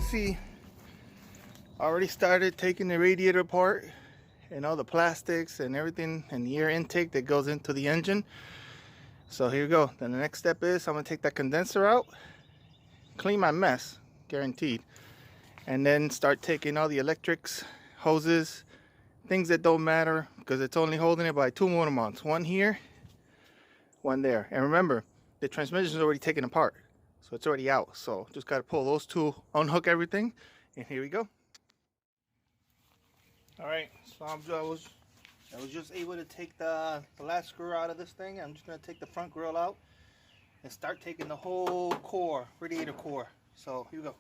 see, I already started taking the radiator apart and all the plastics and everything and the air intake that goes into the engine. So here we go. Then the next step is I'm gonna take that condenser out, clean my mess, guaranteed, and then start taking all the electrics, hoses, things that don't matter because it's only holding it by 2 motor mounts. One here, one there. And remember, the transmission is already taken apart, so it's already out. So just got to pull those two, unhook everything, and here we go. All right, so I was just able to take the last screw out of this thing. I'm just gonna take the front grill out and start taking the whole core, radiator core. So here we go.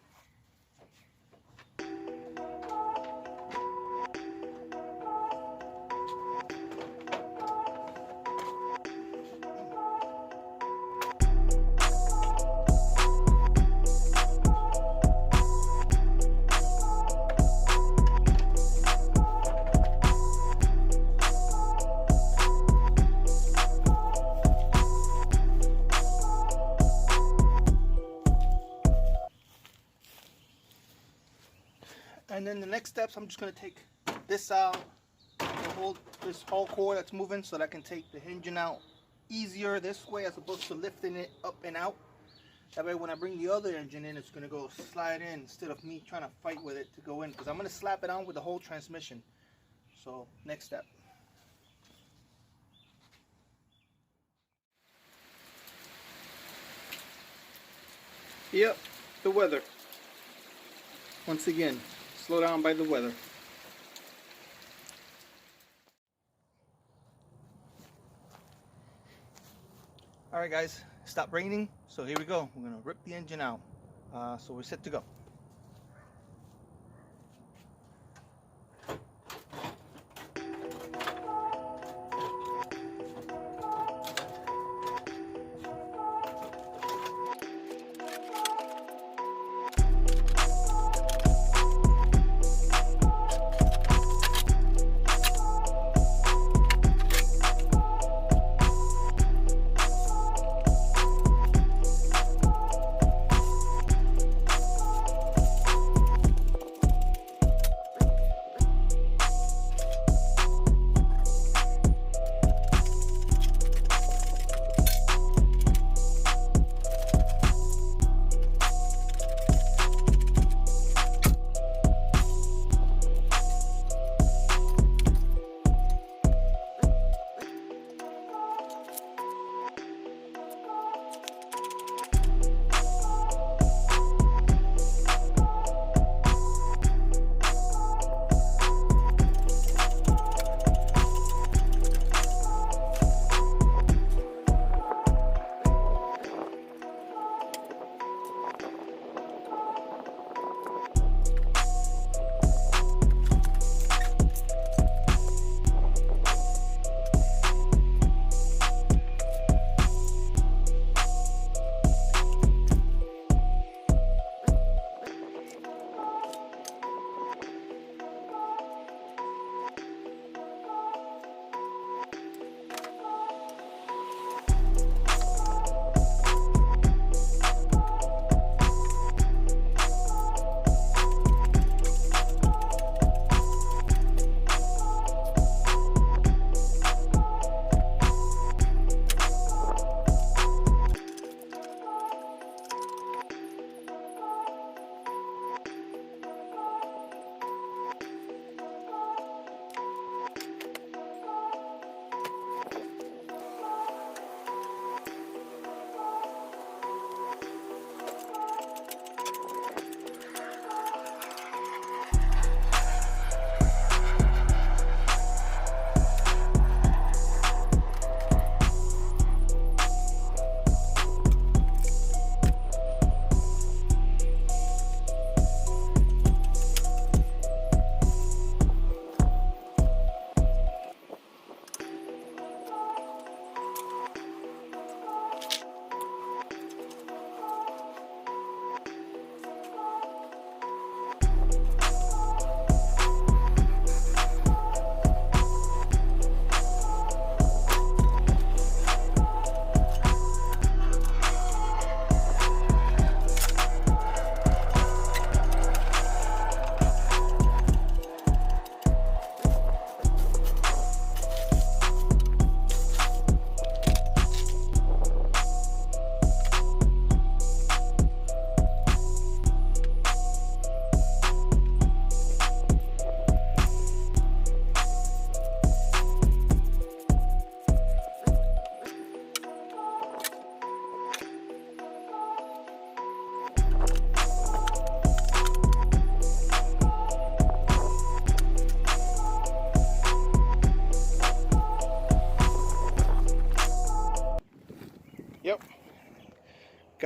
And then the next steps, I'm just gonna take this out, this whole core that's moving, so that I can take the engine out easier this way as opposed to lifting it up and out. That way when I bring the other engine in, it's gonna go slide in instead of me trying to fight with it to go in, because I'm gonna slap it on with the whole transmission. So next step. Yep, the weather. Once again, slow down by the weather. Alright guys, stopped raining, so here we go. We're gonna rip the engine out. So we're set to go.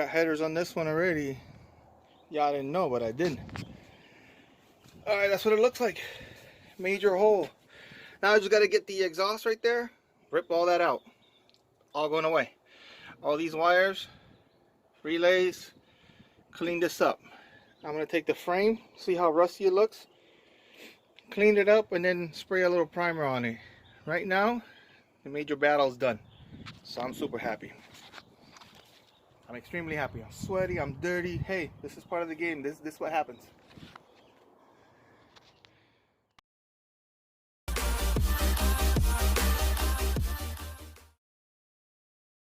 got headers on this one already. Y'all didn't know, but I did. Alright, that's what it looks like. Major hole. Now I just got to get the exhaust right there. Rip all that out. All going away. All these wires, relays, clean this up. I'm going to take the frame, see how rusty it looks. Clean it up and then spray a little primer on it. Right now, the major battle is done. So I'm super happy. I'm extremely happy. I'm sweaty, I'm dirty. Hey, this is part of the game. This is what happens.